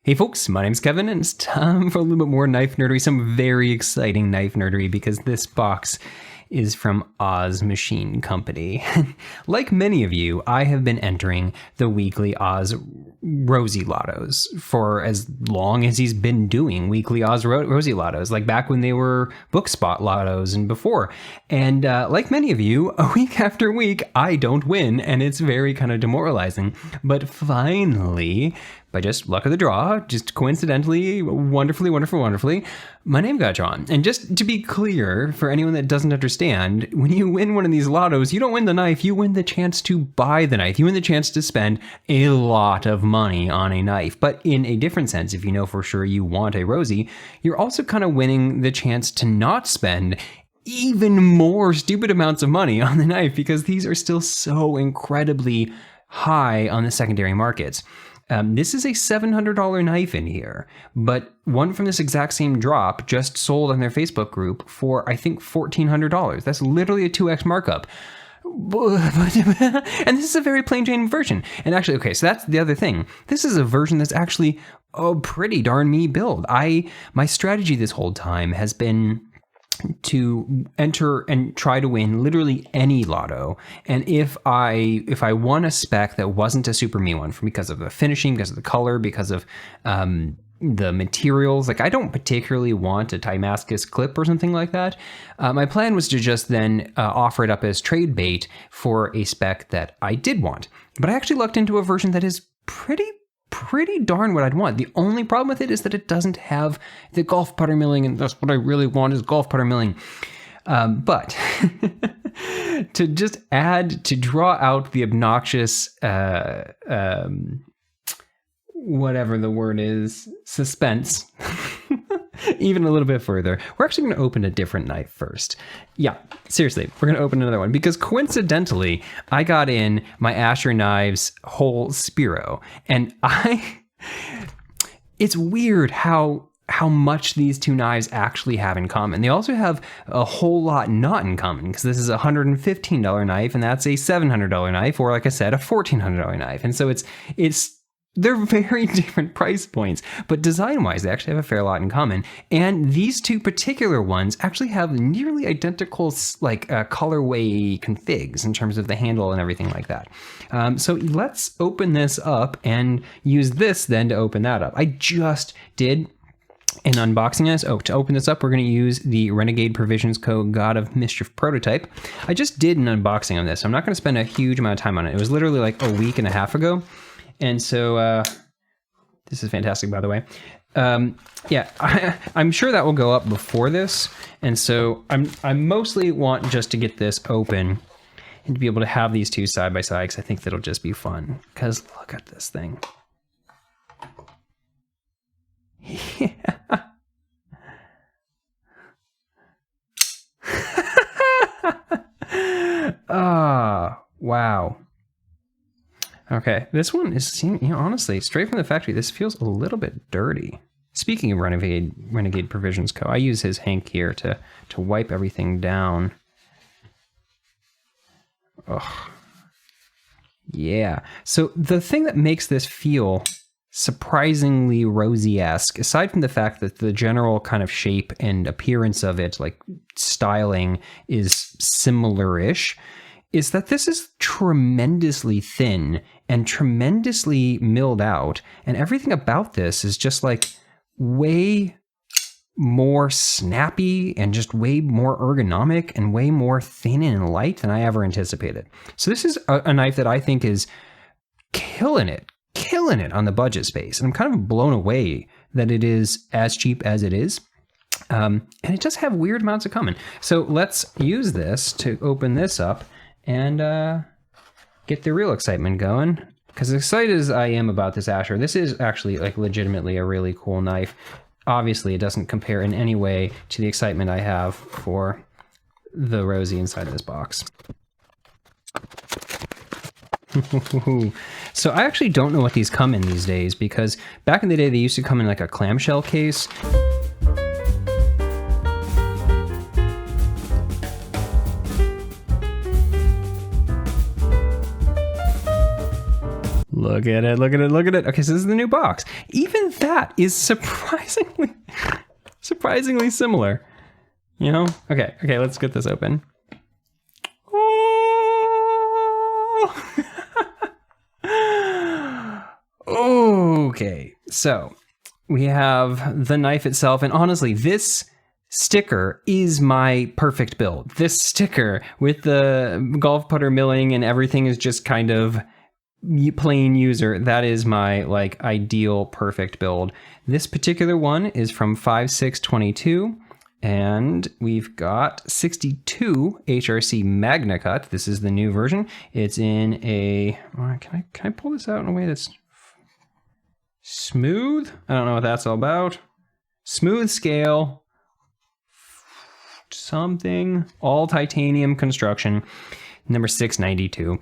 Hey folks, my name's Kevin, and it's time for a little bit more knife nerdery, some very exciting knife nerdery, because this box is from Oz Machine Company. Like many of you, I have been entering the weekly Oz Rosie Lottos for as long as he's been doing weekly Oz Rosie Lottos, like back when they were Book Spot Lottos and before. And like many of you, a week after week, I don't win, and it's very kind of demoralizing. But finally, by just luck of the draw, just coincidentally, wonderfully, my name got drawn. And just to be clear, for anyone that doesn't understand, when you win one of these lottos, you don't win the knife, you win the chance to buy the knife. You win the chance to spend a lot of money on a knife. But in a different sense, if you know for sure you want a Rosie, you're also kind of winning the chance to not spend even more stupid amounts of money on the knife, because these are still so incredibly high on the secondary markets. This is a $700 knife in here, but one from this exact same drop just sold on their Facebook group for, I think, $1,400. That's literally a 2x markup. And this is a very plain Jane version. And actually, okay, so that's the other thing. This is a version that's actually a pretty darn me build. My strategy this whole time has been to enter and try to win literally any lotto. And if I won a spec that wasn't a super me one, because of the finishing, because of the color, because of the materials, like I don't particularly want a Timascus clip or something like that. My plan was to just then offer it up as trade bait for a spec that I did want. But I actually looked into a version that is pretty darn what I'd want. The only problem with it is that it doesn't have the golf putter milling, and that's what I really want is golf putter milling. But to just draw out the obnoxious, whatever the word is, suspense, even a little bit further, we're actually going to open a different knife first. Yeah, seriously, we're going to open another one because coincidentally, I got in my Asher Knives whole Spiro, and it's weird how much these two knives actually have in common. They also have a whole lot not in common, because this is a $115 knife, and that's a $700 knife, or like I said, a $1,400 knife. And so they're very different price points, but design-wise, they actually have a fair lot in common. And these two particular ones actually have nearly identical colorway configs in terms of the handle and everything like that. So let's open this up and use this then to open that up. I just did an unboxing of this. To open this up, we're going to use the Renegade Provisions Co. God of Mischief prototype. I just did an unboxing on this, so I'm not going to spend a huge amount of time on it. It was literally like a week and a half ago. And so this is fantastic, by the way. Yeah, I'm sure that will go up before this. And so I mostly want just to get this open and to be able to have these two side by side, because I think that'll just be fun. Because look at this thing. Yeah. Wow. Okay, this one is, honestly, straight from the factory, this feels a little bit dirty. Speaking of Renegade Provisions Co., I use his Hank here to wipe everything down. Ugh. Yeah. So the thing that makes this feel surprisingly Rosie-esque, aside from the fact that the general kind of shape and appearance of it, like styling, is similar-ish, is that this is tremendously thin and tremendously milled out, and everything about this is just like way more snappy and just way more ergonomic and way more thin and light than I ever anticipated. So this is a knife that I think is killing it on the budget space, and I'm kind of blown away that it is as cheap as it is. And it does have weird amounts of common. So let's use this to open this up and get the real excitement going. Because as excited as I am about this Asher, this is actually like legitimately a really cool knife. Obviously, it doesn't compare in any way to the excitement I have for the Rosie inside this box. So I actually don't know what these come in these days, because back in the day they used to come in like a clamshell case. Look at it, look at it, look at it. Okay, so this is the new box. Even that is surprisingly similar. You know? Okay, let's get this open. Okay, so we have the knife itself, and honestly, this sticker is my perfect build. This sticker with the golf putter milling and everything is just kind of plain user. That is my like ideal perfect build. This particular one is from 5.6.22, and we've got 62 HRC Magna Cut. This is the new version. It's in a, can I pull this out in a way that's smooth? I don't know what that's all about. Smooth scale, something, all titanium construction, number 692.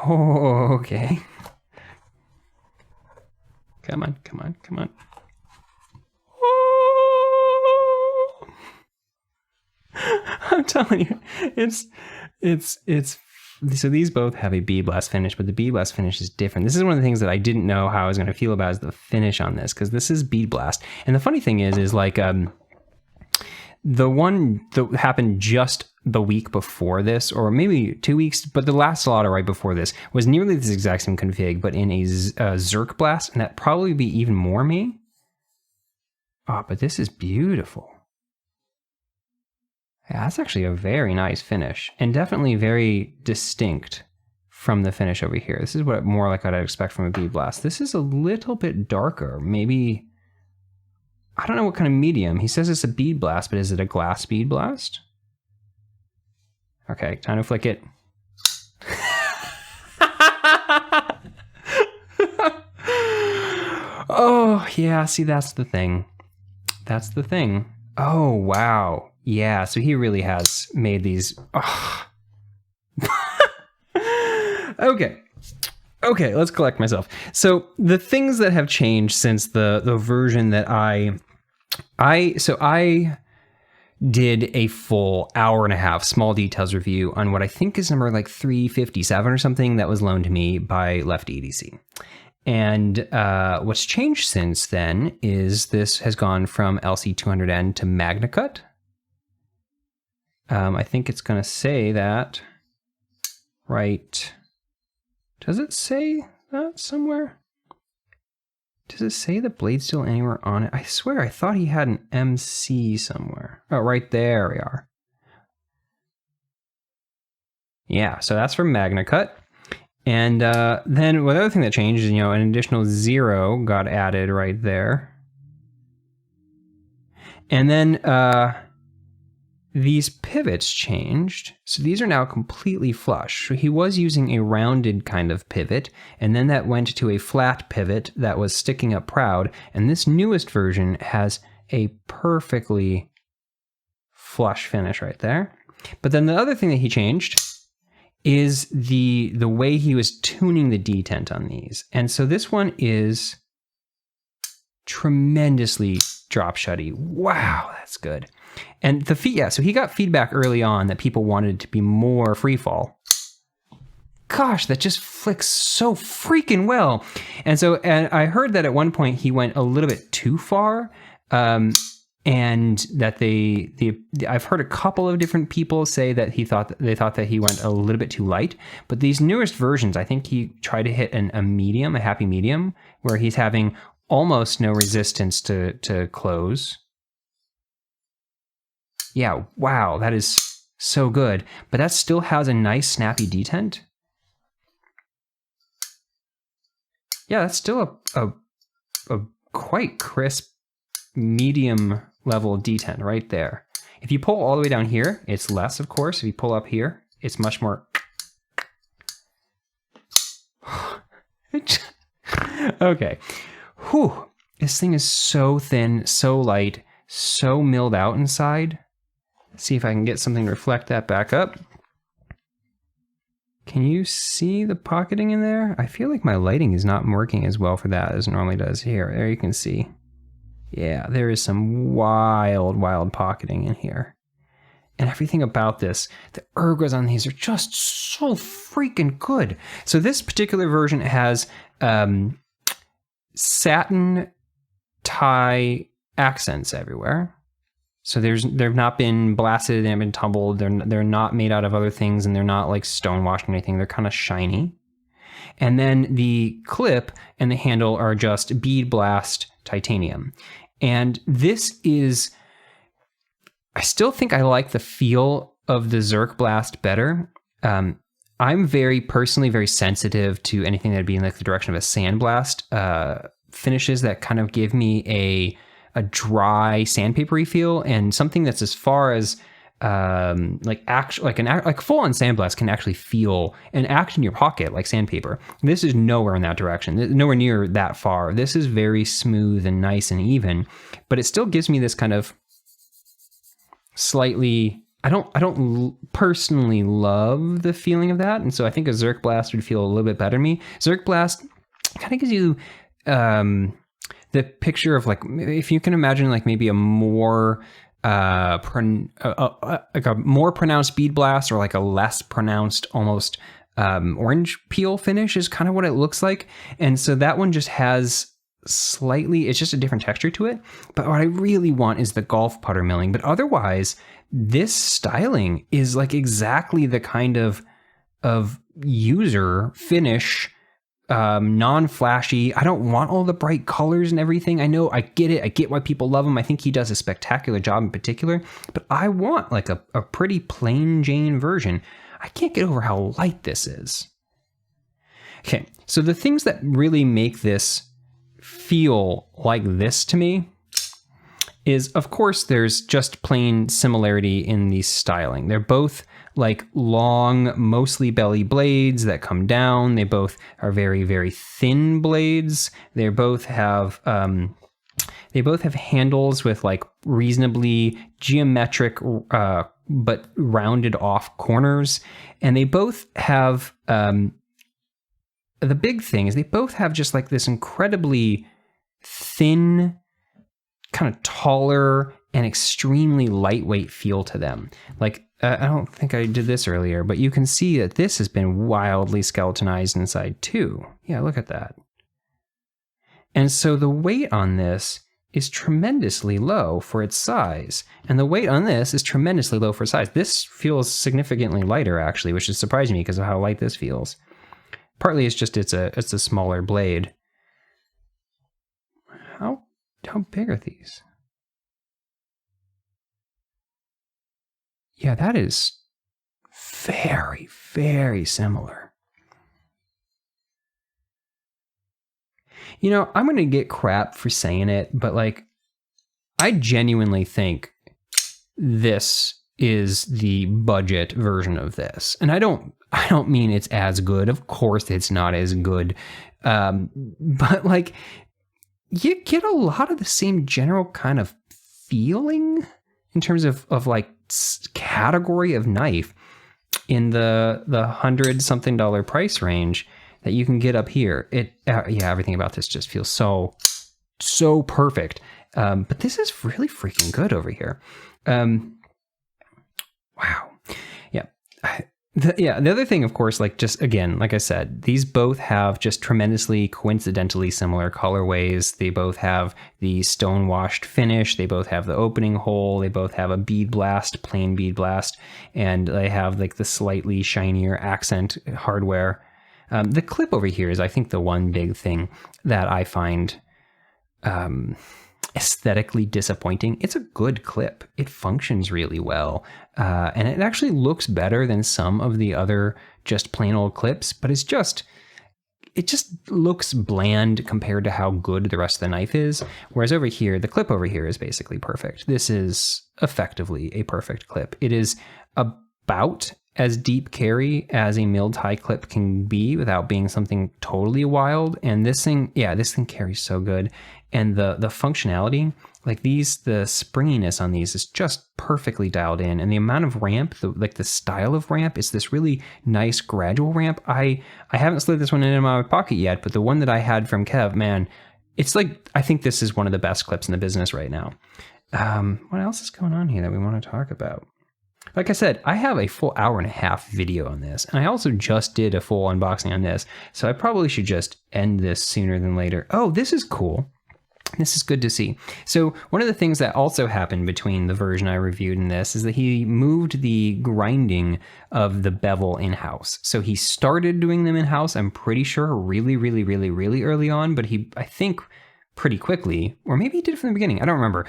Oh, okay. Come on. Oh. I'm telling you, it's so these both have a bead blast finish, but the bead blast finish is different. This is one of the things that I didn't know how I was going to feel about is the finish on this, because this is bead blast. And the funny thing is like the one that happened just the week before this, or maybe 2 weeks, but the last slaughter right before this was nearly this exact same config, but in a Zerk blast, and that probably be even more me. Oh, but this is beautiful. Yeah, that's actually a very nice finish, and definitely very distinct from the finish over here. This is what more like what I'd expect from a bead blast. This is a little bit darker, maybe. I don't know what kind of medium. He says it's a bead blast, but is it a glass bead blast? Okay, time to flick it. Oh, yeah, see, that's the thing. That's the thing. Oh, wow. Yeah, so he really has made these. Oh. Okay, let's collect myself. So the things that have changed since the version that I did a full hour and a half small details review on what I think is number like 357 or something that was loaned to me by Lefty EDC. And what's changed since then is this has gone from LC200N to Magna Cut. I think it's going to say that, right? Does it say that somewhere? Does it say the blade steel anywhere on it? I swear I thought he had an MC somewhere. Oh, right there we are. Yeah, so that's from Magna Cut. And then the other thing that changed is, an additional 0 got added right there. And then these pivots changed. So these are now completely flush. So he was using a rounded kind of pivot, and then that went to a flat pivot that was sticking up proud. And this newest version has a perfectly flush finish right there. But then the other thing that he changed is the way he was tuning the detent on these. And so this one is tremendously drop shutty. Wow, that's good. And so he got feedback early on that people wanted it to be more free fall. Gosh, that just flicks so freaking well. And I heard that at one point he went a little bit too far. And that I've heard a couple of different people say that they thought that he went a little bit too light. But these newest versions, I think he tried to hit a medium, a happy medium, where he's having almost no resistance to close. Yeah, wow, that is so good. But that still has a nice snappy detent. Yeah, that's still a quite crisp medium level detent right there. If you pull all the way down here, it's less, of course. If you pull up here, it's much more. Okay. Whew. This thing is so thin, so light, so milled out inside. Let's see if I can get something to reflect that back up. Can you see the pocketing in there? I feel like my lighting is not working as well for that as it normally does here. There you can see. Yeah, there is some wild pocketing in here. And everything about this, the ergos on these are just so freaking good. So this particular version has satin tie accents everywhere. So they've not been blasted, they haven't been tumbled, they're not made out of other things, and they're not like stonewashed or anything. They're kind of shiny. And then the clip and the handle are just bead blast titanium. And this is, I still think I like the feel of the Zerk Blast better. I'm personally very sensitive to anything that'd be in like the direction of a Sandblast finishes that kind of give me a dry sandpapery feel, and something that's as far as like full on Sandblast can actually feel and act in your pocket like sandpaper. This is nowhere in that direction, nowhere near that far. This is very smooth and nice and even, but it still gives me this kind of slightly, I don't personally love the feeling of that, and so I think a Zerk Blast would feel a little bit better to me. Zerk Blast kind of gives you the picture of like, if you can imagine like maybe a more like a more pronounced bead blast, or like a less pronounced almost orange peel finish is kind of what it looks like. And so that one just has slightly, it's just a different texture to it. But what I really want is the golf putter milling. But otherwise, this styling is like exactly the kind of user finish, non-flashy. I don't want all the bright colors and everything. I know, I get it. I get why people love him. I think he does a spectacular job in particular, but I want like a pretty plain Jane version. I can't get over how light this is. Okay, so the things that really make this feel like this to me is, of course, there's just plain similarity in the styling. They're both like long, mostly belly blades that come down. They both are very, very thin blades. They both have handles with like reasonably geometric, but rounded off corners. And they both have, the big thing is they both have just like this incredibly thin, kind of taller and extremely lightweight feel to them. Like, I don't think I did this earlier, but you can see that this has been wildly skeletonized inside too. Yeah, look at that. And so the weight on this is tremendously low for its size. And the weight on this is tremendously low for size. This feels significantly lighter actually, which is surprising me because of how light this feels. Partly it's just it's a smaller blade. How big are these? Yeah, that is very, very similar. You know, I'm going to get crap for saying it, but like, I genuinely think this is the budget version of this. And I don't mean it's as good. Of course it's not as good. But like, you get a lot of the same general kind of feeling in terms of like category of knife in the $100-something price range that you can get up here. Yeah, everything about this just feels so perfect. But this is really freaking good over here. Wow. Yeah. The other thing, of course, like just again, like I said, these both have just tremendously coincidentally similar colorways. They both have the stone-washed finish. They both have the opening hole. They both have a bead blast, plain bead blast, and they have like the slightly shinier accent hardware. The clip over here is, I think, the one big thing that I find aesthetically disappointing. It's a good clip. It functions really well. And it actually looks better than some of the other just plain old clips, but it just looks bland compared to how good the rest of the knife is. Whereas over here, the clip over here is basically perfect. This is effectively a perfect clip. It is about as deep carry as a milled high clip can be without being something totally wild. And this thing carries so good. And the functionality, like the springiness on these is just perfectly dialed in. And the amount of ramp, the style of ramp is this really nice gradual ramp. I haven't slid this one in my pocket yet, but the one that I had from Kev, man, it's like, I think this is one of the best clips in the business right now. What else is going on here that we want to talk about? Like I said, I have a full hour and a half video on this, and I also just did a full unboxing on this, so I probably should just end this sooner than later. Oh, this is cool. This is good to see. So one of the things that also happened between the version I reviewed and this is that he moved the grinding of the bevel in-house. So he started doing them in-house, I'm pretty sure, really early on, but I think pretty quickly, or maybe he did it from the beginning, I don't remember,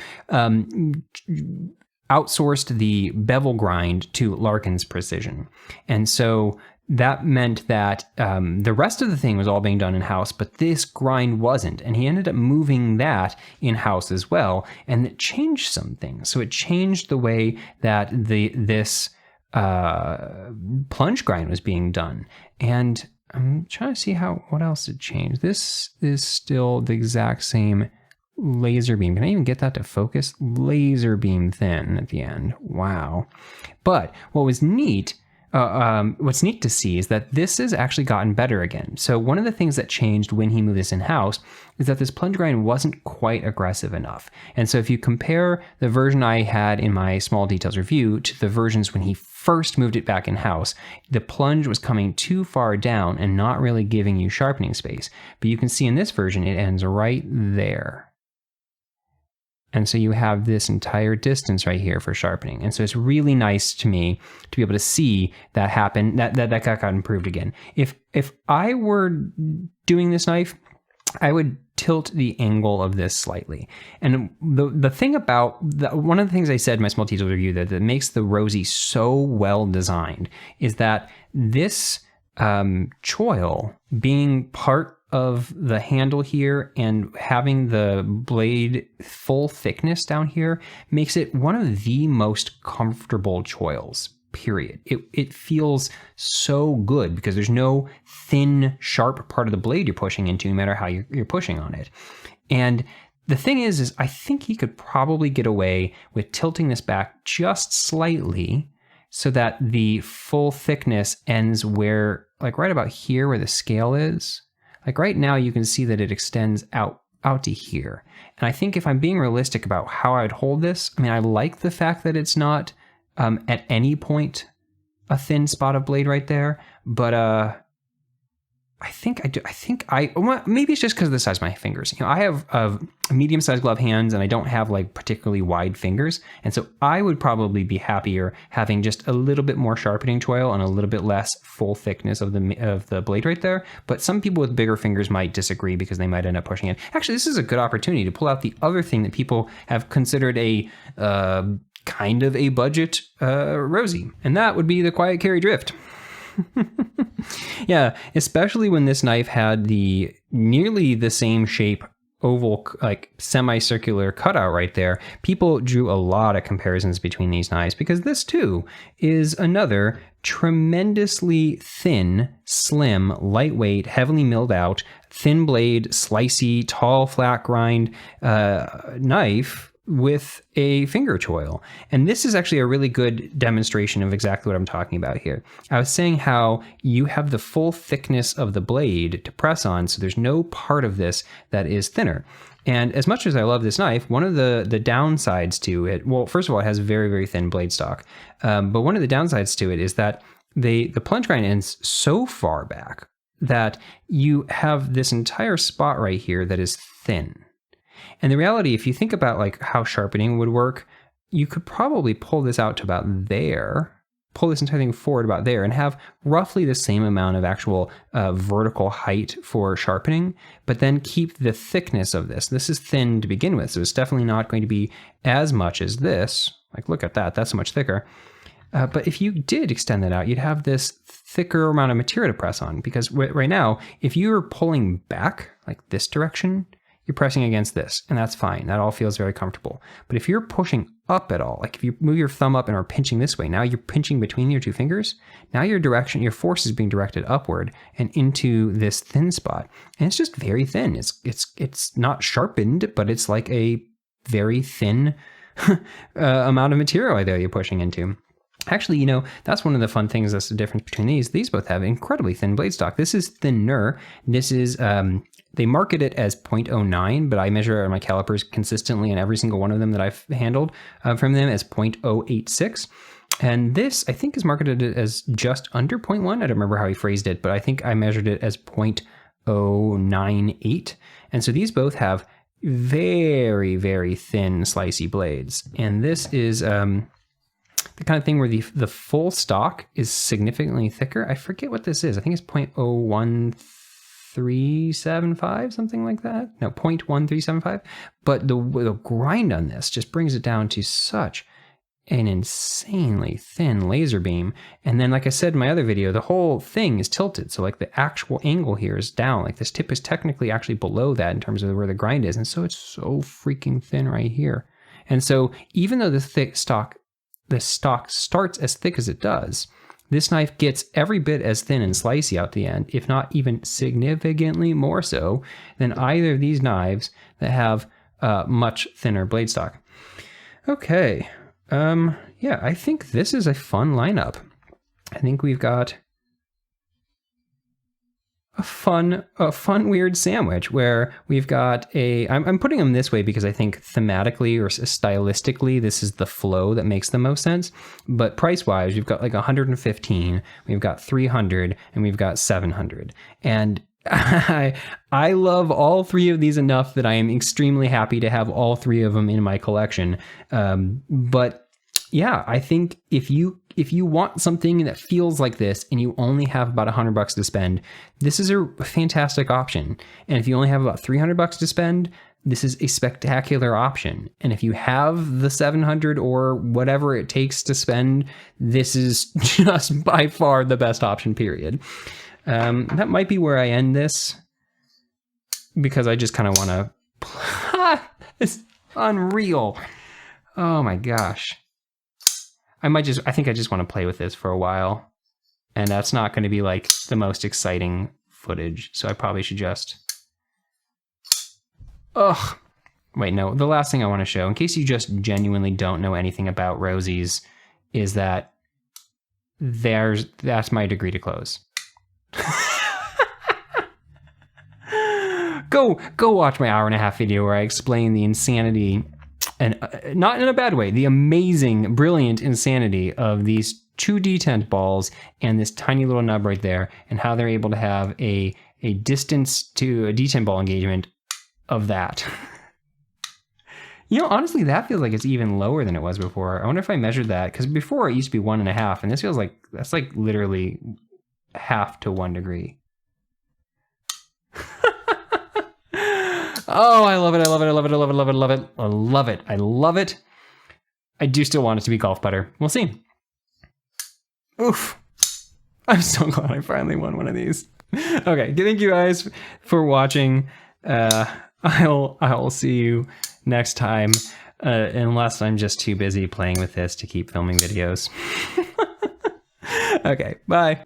outsourced the bevel grind to Larkin's Precision. And so that meant that the rest of the thing was all being done in-house, but this grind wasn't. And he ended up moving that in-house as well, and it changed some things. So it changed the way that this plunge grind was being done. And I'm trying to see what else it changed. This is still the exact same laser beam. Can I even get that to focus? Laser beam thin at the end. Wow. But what was neat, what's neat to see is that this has actually gotten better again. So one of the things that changed when he moved this in-house is that this plunge grind wasn't quite aggressive enough. And so if you compare the version I had in my small details review to the versions when he first moved it back in-house, the plunge was coming too far down and not really giving you sharpening space. But you can see in this version, it ends right there. And so you have this entire distance right here for sharpening. And so it's really nice to me to be able to see that happen, that got improved again. If I were doing this knife, I would tilt the angle of this slightly. And the thing about, one of the things I said in my small details review that makes the Rosie so well designed is that this choil being part of the handle here and having the blade full thickness down here makes it one of the most comfortable choils, period. It feels so good because there's no thin, sharp part of the blade you're pushing into, no matter how you're pushing on it. And the thing is I think he could probably get away with tilting this back just slightly so that the full thickness ends where, like right about here where the scale is. Like right now you can see that it extends out to here. And I think if I'm being realistic about how I'd hold this, I mean, I like the fact that it's not at any point a thin spot of blade right there, but well, maybe it's just because of the size of my fingers. You know, I have medium-sized glove hands and I don't have like particularly wide fingers. And so I would probably be happier having just a little bit more sharpening choil and a little bit less full thickness of the blade right there. But some people with bigger fingers might disagree because they might end up pushing it. Actually, this is a good opportunity to pull out the other thing that people have considered a kind of a budget Rosie, and that would be the Quiet Carry Drift. Yeah, especially when this knife had the nearly the same shape oval, like semicircular cutout right there. People drew a lot of comparisons between these knives because this too is another tremendously thin, slim, lightweight, heavily milled out, thin blade, slicey, tall, flat grind knife with a finger choil. And this is actually a really good demonstration of exactly what I'm talking about here. I was saying how you have the full thickness of the blade to press on, so there's no part of this that is thinner. And as much as I love this knife, one of the downsides to it, well, first of all, it has very, very thin blade stock. But one of the downsides to it is that the plunge grind ends so far back that you have this entire spot right here that is thin. And the reality, if you think about like how sharpening would work, you could probably pull this out to about there, pull this entire thing forward about there, and have roughly the same amount of actual vertical height for sharpening, but then keep the thickness of this. This is thin to begin with, so it's definitely not going to be as much as this. Like, look at that, that's so much thicker. But if you did extend that out, you'd have this thicker amount of material to press on, because right now, if you're pulling back, like this direction, you're pressing against this, and that's fine. That all feels very comfortable. But if you're pushing up at all, like if you move your thumb up and are pinching this way, now you're pinching between your two fingers. Now your force is being directed upward and into this thin spot. And it's just very thin. It's not sharpened, but it's like a very thin amount of material there you're pushing into. Actually, you know, that's one of the fun things that's the difference between these. These both have incredibly thin blade stock. This is thinner. This is, they market it as 0.09, but I measure on my calipers consistently in every single one of them that I've handled from them as 0.086. And this, I think, is marketed as just under 0.1. I don't remember how he phrased it, but I think I measured it as 0.098. And so these both have very, very thin slicey blades. And this is the kind of thing where the full stock is significantly thicker. I forget what this is. I think it's 0.01375, something like that. No, 0.1375. But the grind on this just brings it down to such an insanely thin laser beam. And then, like I said in my other video, the whole thing is tilted. So like the actual angle here is down. Like this tip is technically actually below that in terms of where the grind is. And so it's so freaking thin right here. And so even though the stock starts as thick as it does, this knife gets every bit as thin and slicey out the end, if not even significantly more so than either of these knives that have much thinner blade stock. Okay. Yeah, I think this is a fun lineup. I think we've got a fun weird sandwich where we've got I'm putting them this way because I think thematically or stylistically, this is the flow that makes the most sense. But price-wise, we've got like 115, we've got 300, and we've got 700. And I love all three of these enough that I am extremely happy to have all three of them in my collection. But yeah, I think if you want something that feels like this and you only have about $100 to spend, this is a fantastic option. And if you only have about $300 to spend, this is a spectacular option. And if you have the 700 or whatever it takes to spend, this is just by far the best option, period. That might be where I end this because I just kind of want to, it's unreal. Oh my gosh. I think I just want to play with this for a while, and that's not going to be like the most exciting footage. So I probably should just, wait, no, the last thing I want to show in case you just genuinely don't know anything about Rosie's is that that's my degree to close. Go watch my 1.5-hour video where I explain the insanity, and not in a bad way, the amazing, brilliant insanity of these two detent balls and this tiny little nub right there, and how they're able to have a distance to a detent ball engagement of that. You know, honestly, that feels like it's even lower than it was before. I wonder if I measured that, because before it used to be 1.5, and this feels like that's like literally half to 1 degree. Oh, I love it. I love it. I love it. I love it. I love it. I love it. I love it. I love it. I do still want it to be golf putter. We'll see. Oof. I'm so glad I finally won one of these. Okay. Thank you guys for watching. I'll see you next time. Unless I'm just too busy playing with this to keep filming videos. Okay. Bye.